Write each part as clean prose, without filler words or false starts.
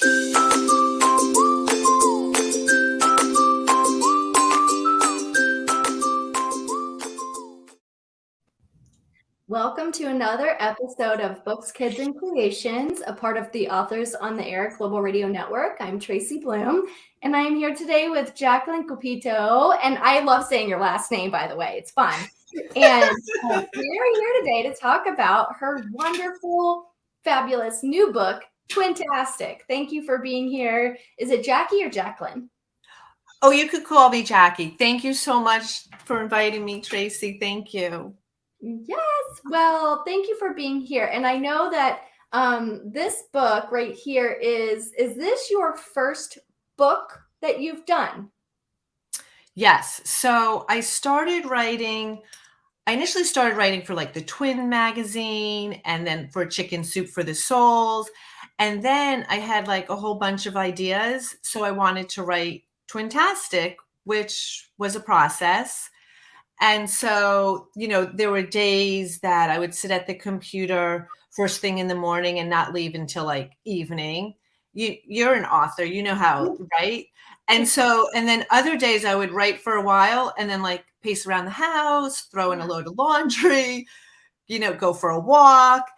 Welcome to another episode of Books, Kids, and Creations, a part of the Authors on the Air Global Radio Network. I'm Tracy Blom, and I am here today with Jacqueline Kopito. And I love saying your last name, by the way. It's fun. And we are here today to talk about her wonderful, fabulous new book, Twintastic. Thank you for being here. Is it Jackie or Jacqueline? Oh, you could call me Jackie. Thank you so much for inviting me, Tracy. Thank you. Yes. Well, thank you for being here. And I know that this book right here is this your first book that you've done? Yes. So I initially started writing for like the Twin magazine and then for Chicken Soup for the Souls. And then I had like a whole bunch of ideas. So I wanted to write Twintastic, which was a process. And so, there were days that I would sit at the computer first thing in the morning and not leave until like evening. You're an author, you know how, right? And then other days I would write for a while and then like pace around the house, throw in a load of laundry, go for a walk,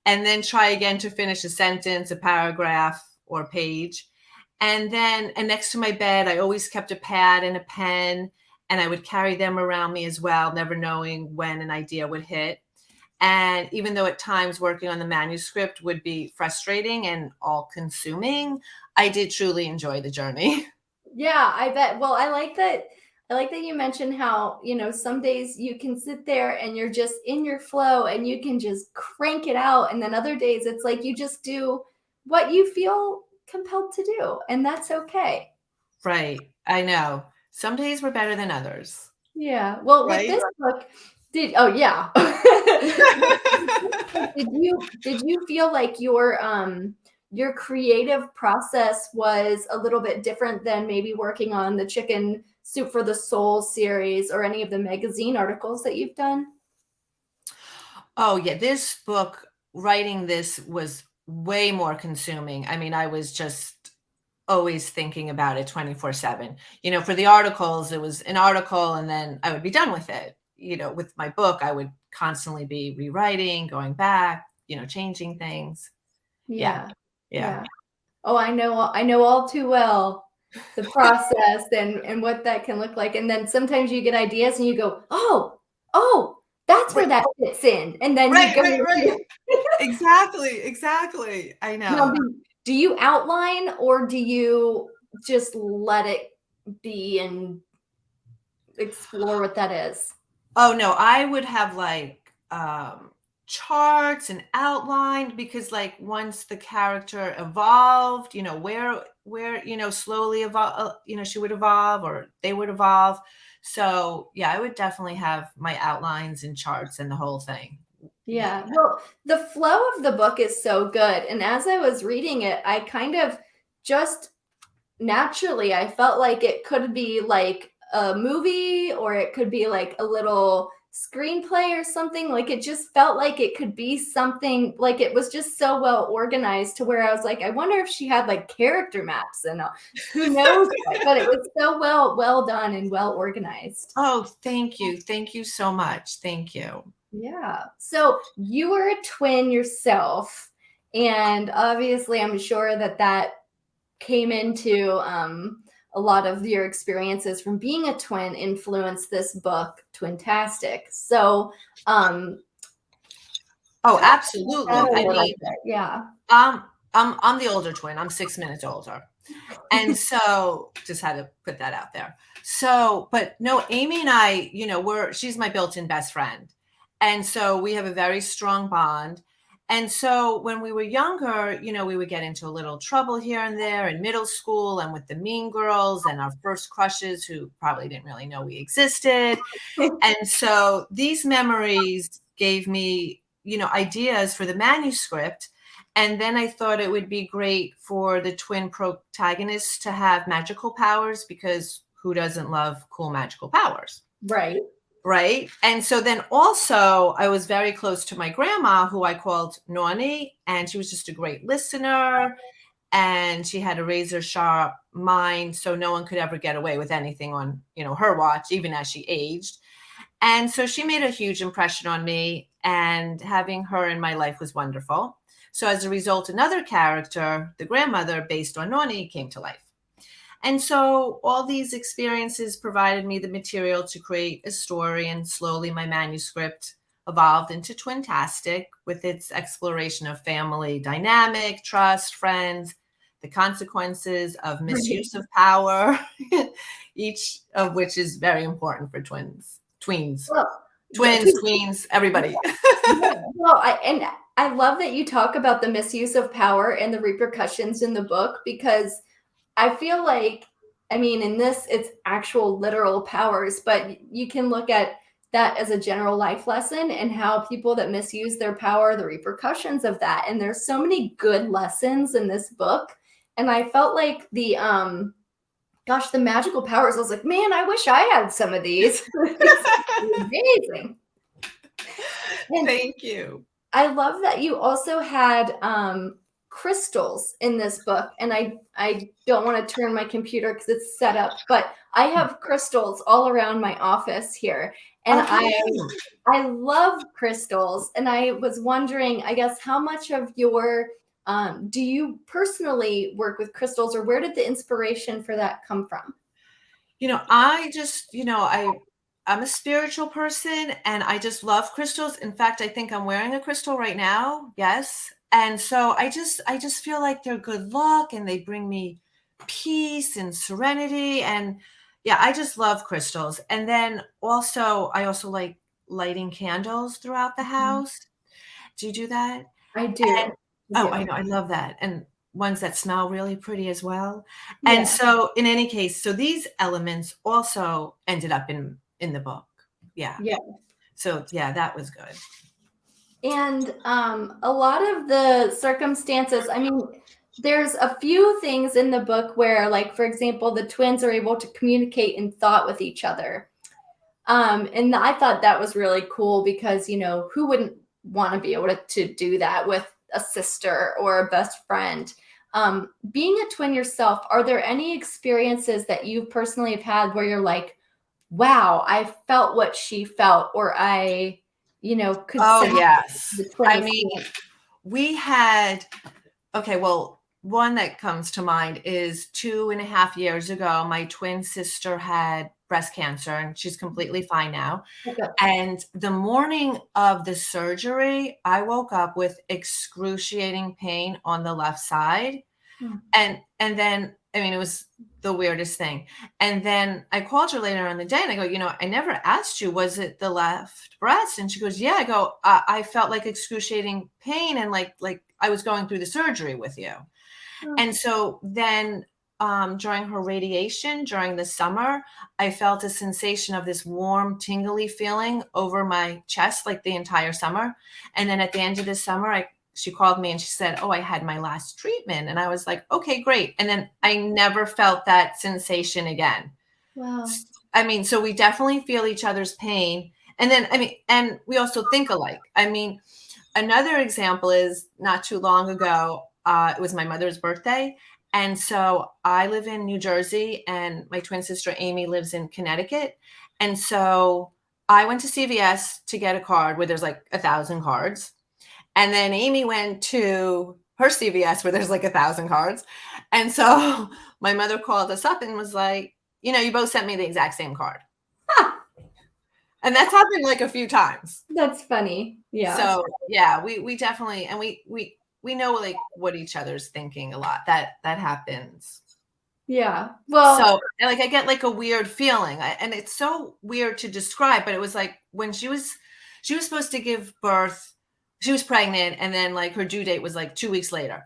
and then try again to finish a sentence, a paragraph, or a page. And next to my bed, I always kept a pad and a pen. And I would carry them around me as well, never knowing when an idea would hit. And even though at times working on the manuscript would be frustrating and all-consuming, I did truly enjoy the journey. Yeah, I bet. Well, I like that you mentioned how, some days you can sit there and you're just in your flow and you can just crank it out. And then other days it's like you just do what you feel compelled to do. And that's okay. Right. I know. Some days were better than others. Yeah. Well, right? With this book, did you feel like your creative process was a little bit different than maybe working on the Chicken Soup for the Soul series or any of the magazine articles that you've done? Oh, yeah. This book, writing this was way more consuming. I mean, I was just always thinking about it 24/7. For the articles, it was an article and then I would be done with it. With my book, I would constantly be rewriting, going back, changing things. Yeah. Oh, I know all too well the process and what that can look like. And then sometimes you get ideas and you go, oh, that's where that fits in. And then right. Exactly. I know. Now, do you outline or do you just let it be and explore what that is? Oh, no, I would have like charts and outlined because like once the character evolved, where slowly evolve, she would evolve or they would evolve. So yeah, I would definitely have my outlines and charts and the whole thing. Yeah. Well, the flow of the book is so good. And as I was reading it, I kind of just naturally, I felt like it could be like a movie or it could be like a little screenplay or something. Like it just felt like it could be something, like it was just so well organized to where I was like, I wonder if she had like character maps and who knows, but it was so well done and well organized. Oh, thank you. Thank you so much. Thank you. Yeah. So you were a twin yourself, and obviously I'm sure that came into a lot of your experiences from being a twin influenced this book, Twintastic. So oh, absolutely. I mean, yeah. I'm the older twin. I'm 6 minutes older. And so just had to put that out there. So, but no, Amy and I, she's my built-in best friend. And so we have a very strong bond. And so when we were younger, we would get into a little trouble here and there in middle school and with the mean girls and our first crushes who probably didn't really know we existed. And so these memories gave me, ideas for the manuscript. And then I thought it would be great for the twin protagonists to have magical powers because who doesn't love cool magical powers? Right. Right. And so then also I was very close to my grandma, who I called Nani, and she was just a great listener. and she had a razor sharp mind, so no one could ever get away with anything on, her watch, even as she aged. And so she made a huge impression on me, and having her in my life was wonderful. So as a result, another character, the grandmother based on Noni, came to life. And so all these experiences provided me the material to create a story, and slowly my manuscript evolved into Twintastic with its exploration of family dynamic, trust, friends, the consequences of misuse of power, each of which is very important for tweens, Well, tweens, everybody. yeah, well, I love that you talk about the misuse of power and the repercussions in the book, because I feel like, I mean, in this, it's actual literal powers, but you can look at that as a general life lesson, and how people that misuse their power, the repercussions of that. And there's so many good lessons in this book. And I felt like the magical powers, I was like, man, I wish I had some of these. Amazing. And Thank you. I love that you also had crystals in this book. And I don't want to turn my computer because it's set up, but I have crystals all around my office here. And I love crystals. And I was wondering, I guess, how much of your do you personally work with crystals, or where did the inspiration for that come from? I just, I'm a spiritual person, and I just love crystals. In fact, I think I'm wearing a crystal right now. Yes. And so I just feel like they're good luck, and they bring me peace and serenity. And yeah, I just love crystals. And then I also like lighting candles throughout the house. Do you do that? I do. Oh, I know. I love that. And ones that smell really pretty as well. Yeah. And so in any case, so these elements also ended up in the book. Yeah. Yeah. So yeah, that was good. And a lot of the circumstances, I mean, there's a few things in the book where, like, for example, the twins are able to communicate in thought with each other. And I thought that was really cool, because, who wouldn't want to be able to do that with a sister or a best friend? Being a twin yourself, are there any experiences that you personally have had where you're like, wow, I felt what she felt, or I, could sense Yes. the twin I mean, we had, okay, well, one that comes to mind is 2.5 years ago, my twin sister had breast cancer, and she's completely fine now. Okay. And the morning of the surgery, I woke up with excruciating pain on the left side. And then, I mean, it was the weirdest thing. And then I called her later in the day, and I go, I never asked you, was it the left breast? And she goes, yeah. I go, I felt like excruciating pain, and like I was going through the surgery with you. And so then during her radiation, during the summer, I felt a sensation of this warm, tingly feeling over my chest, like the entire summer. And then at the end of the summer, she called me and she said, oh, I had my last treatment. And I was like, okay, great. And then I never felt that sensation again. Wow. I mean, so we definitely feel each other's pain. And then, I mean, and we also think alike. I mean, another example is not too long ago, it was my mother's birthday. And so I live in New Jersey, and my twin sister Amy lives in Connecticut. And so I went to CVS to get a card where there's like 1,000 cards. And then Amy went to her CVS where there's like 1,000 cards. And so my mother called us up and was like, you both sent me the exact same card. And that's happened like a few times. That's funny. Yeah. So yeah, we definitely, and we know like what each other's thinking a lot. That happens. Yeah. Well, so like I get like a weird feeling, and it's so weird to describe, but it was like when she was supposed to give birth, she was pregnant, and then like her due date was like 2 weeks later.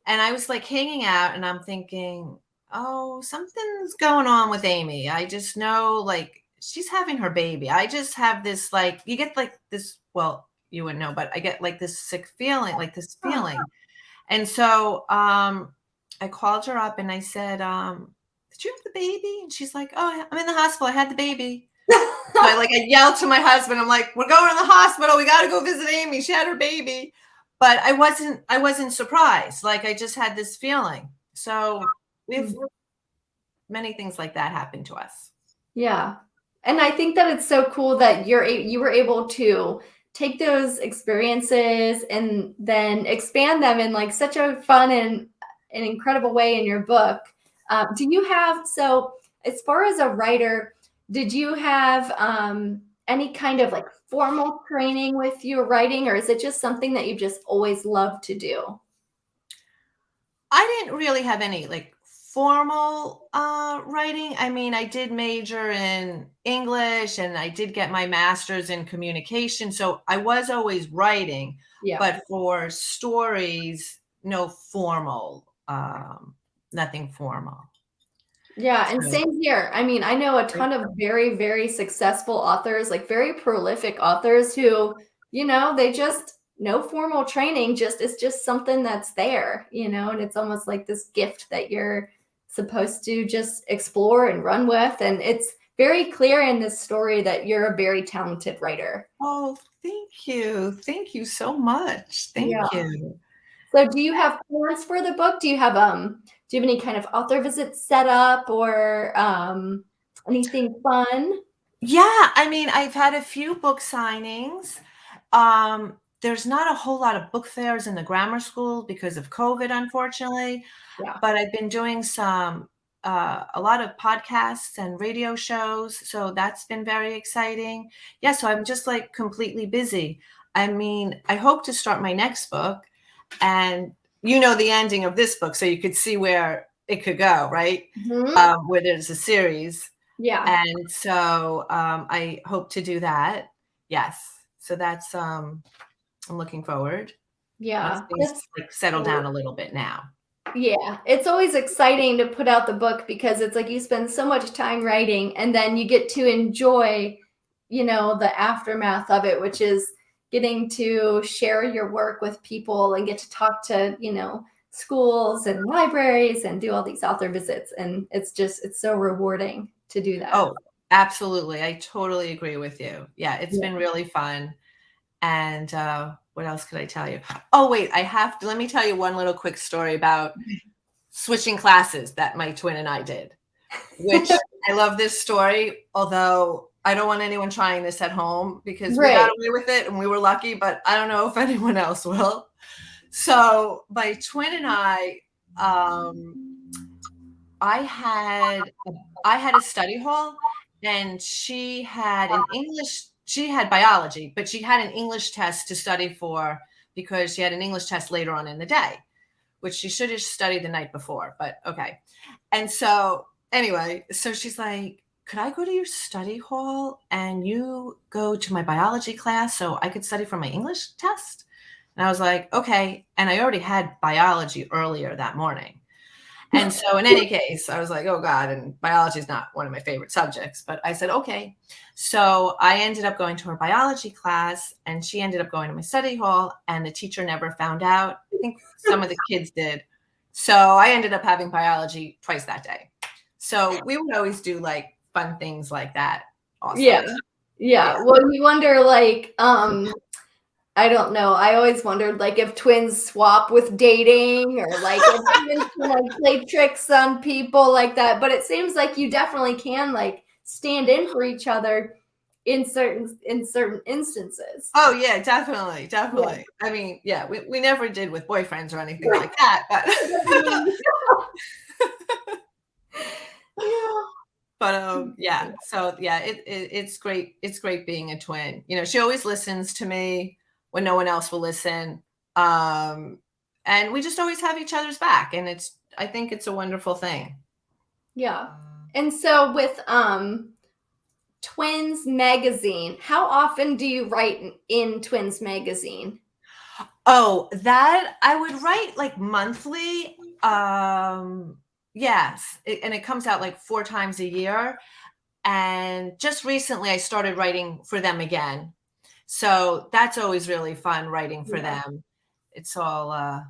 And I was like hanging out, and I'm thinking, oh, something's going on with Amy. I just know like she's having her baby. I just have this, like, you get like this, well, you wouldn't know, but I get like this sick feeling, like this feeling. And so I called her up and I said, did you have the baby? And she's like, oh, I'm in the hospital. I had the baby. So I yelled to my husband. I'm like, we're going to the hospital. We got to go visit Amy. She had her baby. but I wasn't surprised. Like I just had this feeling. So we've many things like that happen to us. Yeah. And I think that it's so cool that you were able to take those experiences and then expand them in like such a fun and an incredible way in your book. Do you have, so as far as a writer, did you have any kind of like formal training with your writing, or is it just something that you just always loved to do? I didn't really have any like formal writing. I mean, I did major in English and I did get my master's in communication. So I was always writing, Yeah. but for stories, no formal, nothing formal. Yeah, and So, same here. I mean, I know a ton of very, very successful authors, like very prolific authors who, they just no formal training, just it's just something that's there, and it's almost like this gift that you're supposed to just explore and run with. And it's very clear in this story that you're a very talented writer. oh, thank you. Thank you so much. Thank Yeah. you. So do you have plans for the book? Do you have any kind of author visits set up or anything fun? Yeah, I mean, I've had a few book signings. There's not a whole lot of book fairs in the grammar school because of COVID, unfortunately, Yeah. but I've been doing a lot of podcasts and radio shows, so that's been very exciting. Yeah, so I'm just like completely busy. I mean, I hope to start my next book, and you know the ending of this book, so you could see where it could go, right? Mhm. Where there's a series. Yeah. And so, I hope to do that. Yes. So that's, I'm looking forward once Yeah. things, That's like, settle down a little bit now. Yeah. It's always exciting to put out the book because it's like you spend so much time writing and then you get to enjoy, the aftermath of it, which is getting to share your work with people and get to talk to, schools and libraries and do all these author visits. And it's so rewarding to do that. Oh, absolutely. I totally agree with you. Yeah, it's Yeah. been really fun. And, what else could I tell you? Oh, wait, let me tell you one little quick story about switching classes that my twin and I did, which I love this story, although I don't want anyone trying this at home because we got Right. away with it and we were lucky, but I don't know if anyone else will. So my twin and um, I had I had a study hall and she had biology, but she had an English test to study for because she had an English test later on in the day, which she should have studied the night before, but okay. And so anyway, so she's like, could I go to your study hall and you go to my biology class so I could study for my English test? And I was like, okay. And I already had biology earlier that morning. And so in any case, I was like, oh God, and biology is not one of my favorite subjects, but I said, okay. So I ended up going to her biology class and she ended up going to my study hall and the teacher never found out. I think some of the kids did. So I ended up having biology twice that day. So we would always do like fun things like that also. Yeah. Yeah. Yeah. Well, you wonder like, I don't know. I always wondered like if twins swap with dating or like if twins can like play tricks on people like that. But it seems like you definitely can like stand in for each other in certain instances. Oh yeah, definitely. Yeah. Definitely. I mean, yeah, we never did with boyfriends or anything like that, but Yeah. But, yeah, so, yeah, it's great being a twin, she always listens to me when no one else will listen, and we just always have each other's back, and I think it's a wonderful thing. Yeah. And so with Twins magazine, how often do you write in Twins magazine? Oh, that I would write, like, monthly, yes, and it comes out, like, 4 times a year, and just recently, I started writing for them again. So that's always really fun writing for Yeah. them. It's all,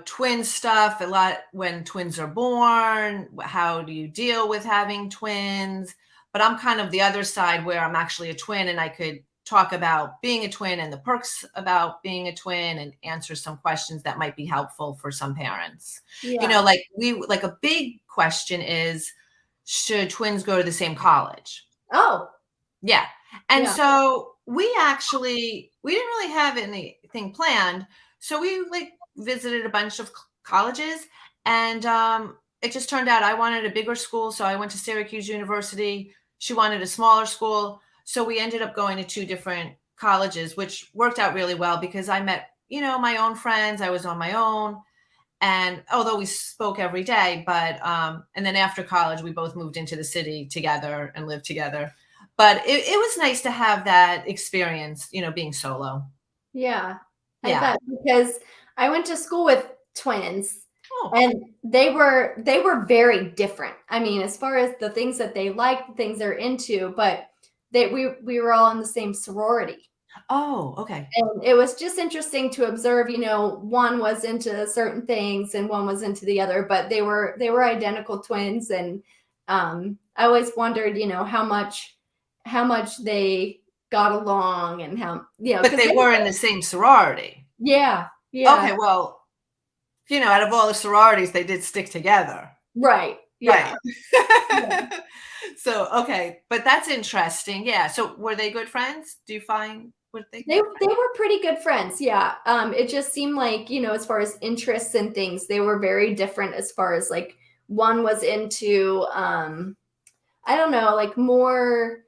twin stuff, a lot when twins are born, how do you deal with having twins? But I'm kind of the other side where I'm actually a twin and I could talk about being a twin and the perks about being a twin and answer some questions that might be helpful for some parents. Yeah. Like a big question is, should twins go to the same college? Oh, Yeah. And yeah. so we didn't really have anything planned. So we like visited a bunch of colleges, and it just turned out I wanted a bigger school. So I went to Syracuse University. She wanted a smaller school. So we ended up going to two different colleges, which worked out really well because I met, my own friends. I was on my own. And although we spoke every day, and then after college, we both moved into the city together and lived together. But it was nice to have that experience, being solo. Yeah. I Yeah. bet, because I went to school with twins Oh, and they were very different. I mean, as far as the things that they like, the things they're into, but we were all in the same sorority. oh, okay. And it was just interesting to observe, one was into certain things and one was into the other, but they were identical twins. And I always wondered, how much they got along and how, But because they were in the same sorority. yeah, Okay, well, out of all the sororities, they did stick together. right, yeah. Right. So, okay, but that's interesting. Yeah. So were they good friends? Do you find, were they They were pretty good friends, yeah. It just seemed like, as far as interests and things, they were very different. As far as like, one was into I don't know, like more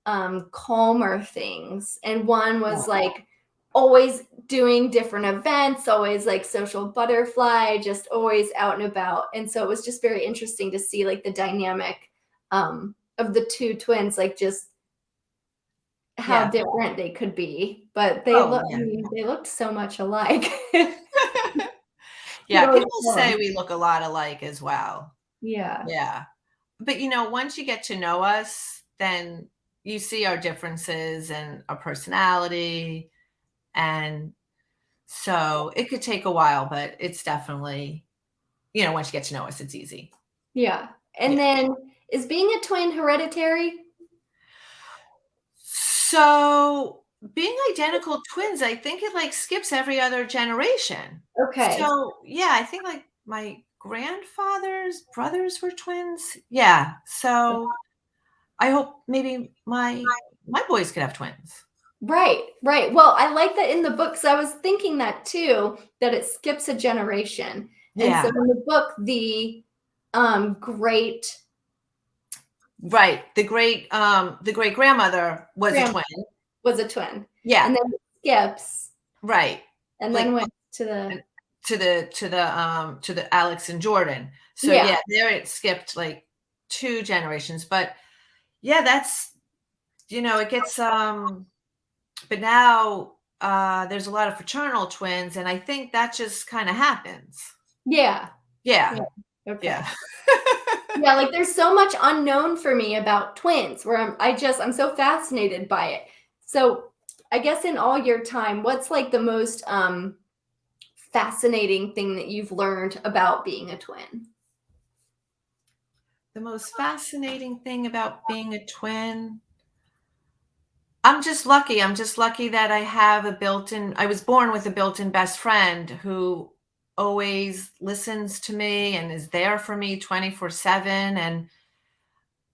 calmer things, and one was like always doing different events, always like social butterfly, just always out and about. And so it was just very interesting to see like the dynamic of the two twins, like just how different they could be, but they they looked so much alike. Yeah, people say we look a lot alike as well. Yeah. Yeah. But once you get to know us, then you see our differences and our personality. And so it could take a while, but it's definitely, once you get to know us, it's easy. Yeah. And Yeah. then, is being a twin hereditary? So being identical twins, I think it like skips every other generation. Okay. So yeah, I think like my grandfather's brothers were twins. Yeah. So I hope maybe my boys could have twins. Right, right. Well, I like that in the books. I was thinking that too, that it skips a generation. And so Yeah. in the book, the great Right. The great grandmother was a grandma twin. was a twin. Yeah. And then it skips Right. and Like then went to the to the Alex and Jordan. So yeah. yeah, there it skipped like two generations. But yeah, that's it gets but now there's a lot of fraternal twins, and I think that just kind of happens. Yeah. Yeah. Yeah. Okay. Yeah. Yeah, like there's so much unknown for me about twins where I'm so fascinated by it. So I guess in all your time, what's like the most fascinating thing that you've learned about being a twin? The most fascinating thing about being a twin, I'm just lucky. I'm just lucky that I was born with a built-in best friend who always listens to me and is there for me 24/7. And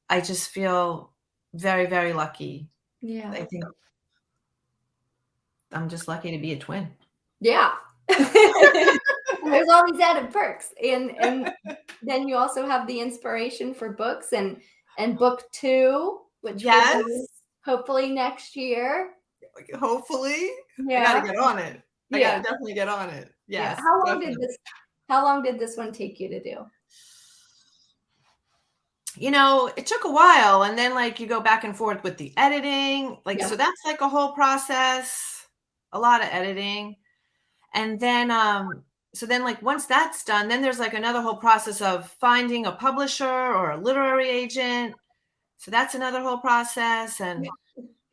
I just feel very, very lucky. Yeah. I think I'm just lucky to be a twin. Yeah. And there's all these added perks. And then you also have the inspiration for books and book 2, which will Yes. be hopefully next year. Hopefully. I Yeah. gotta get on it. I Yeah. gotta definitely get on it. Yeah. Yes. How long did this one take you to do? It took a while, and then like you go back and forth with the editing, like Yeah. so that's like a whole process, a lot of editing. And then so then like once that's done, then there's like another whole process of finding a publisher or a literary agent. So that's another whole process. And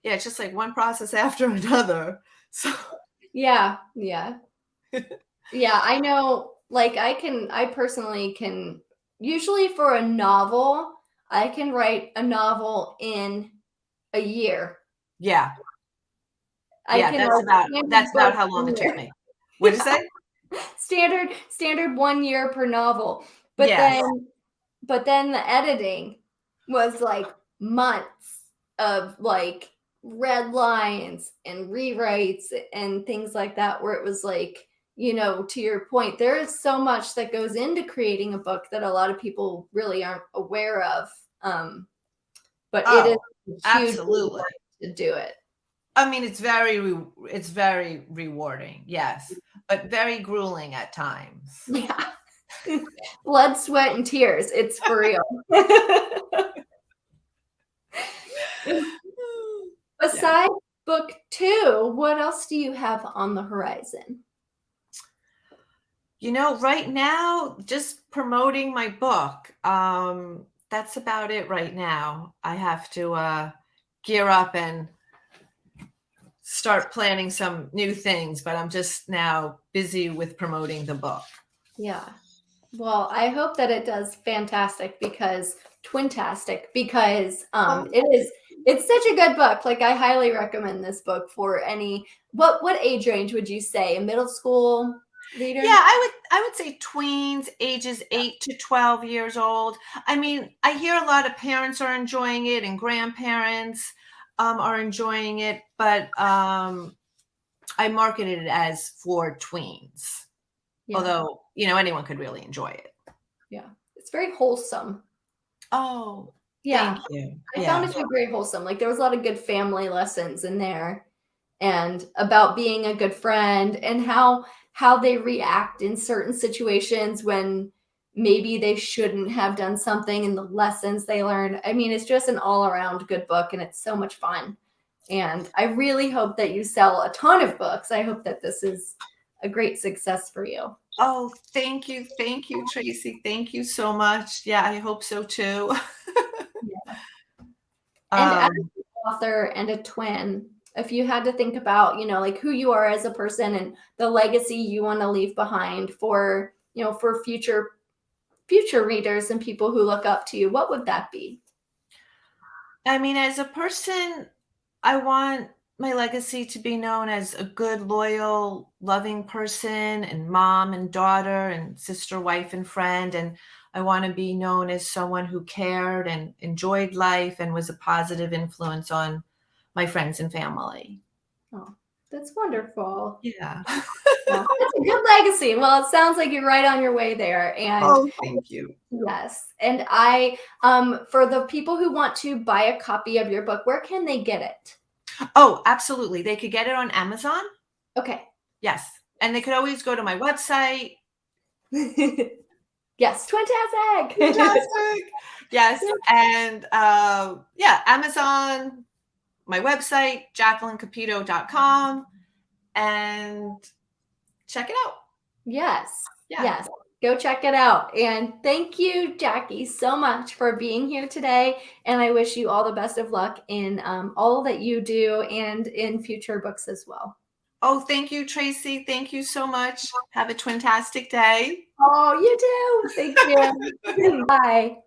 yeah, it's just like one process after another. So Yeah. Yeah. Yeah, I know, like, I personally can usually for a novel, I can write a novel in a year. yeah. I Yeah, can that's about how long it took me. What'd you say? standard 1 year per novel. But Yes. then the editing was like months of like red lines and rewrites and things like that, where it was like, to your point, there is so much that goes into creating a book that a lot of people really aren't aware of. But it is Oh, a huge absolutely. reward to do it. I mean, it's very rewarding, yes, but very grueling at times. Yeah. Blood, sweat, and tears. It's for real. Yeah. Besides book 2, what else do you have on the horizon? Right now, just promoting my book. That's about it right now. I have to gear up and start planning some new things, but I'm just now busy with promoting the book. Yeah. Well, I hope that it does fantastic because Twintastic, because it's such a good book. Like, I highly recommend this book for any what age range would you say? A middle school reader? Yeah, I would say tweens, ages 8 to 12 years old. I mean, I hear a lot of parents are enjoying it and grandparents are enjoying it, but I marketed it as for tweens. Yeah. Although, anyone could really enjoy it. Yeah. It's very wholesome. Oh, Yeah. thank you. I found it to be very wholesome. Like, there was a lot of good family lessons in there, and about being a good friend, and how they react in certain situations when maybe they shouldn't have done something, and the lessons they learned. I mean, it's just an all-around good book, and it's so much fun. And I really hope that you sell a ton of books. I hope that this is a great success for you. Oh, thank you. Thank you, Tracy. Thank you so much. Yeah, I hope so too. Yeah. And as Um, an author and a twin, if you had to think about, like who you are as a person and the legacy you want to leave behind for, for future readers and people who look up to you, what would that be? I mean, as a person, I want my legacy to be known as a good, loyal, loving person and mom and daughter and sister, wife, and friend. And I want to be known as someone who cared and enjoyed life and was a positive influence on my friends and family. Oh, that's wonderful. Yeah. Well, that's a good legacy. Well, it sounds like you're right on your way there. And Oh, thank you. yes. And for the people who want to buy a copy of your book, where can they get it? Oh, absolutely. They could get it on Amazon. Okay. Yes. And they could always go to my website. Yes, Twintastic. Fantastic. Yes. And Amazon, my website, JacquelineKopito.com, and check it out. Yes. Yeah. Yes. Go check it out. And thank you, Jackie, so much for being here today. And I wish you all the best of luck in all that you do and in future books as well. Oh, thank you, Tracy. Thank you so much. Have a twintastic day. Oh, you too. Thank you. Bye.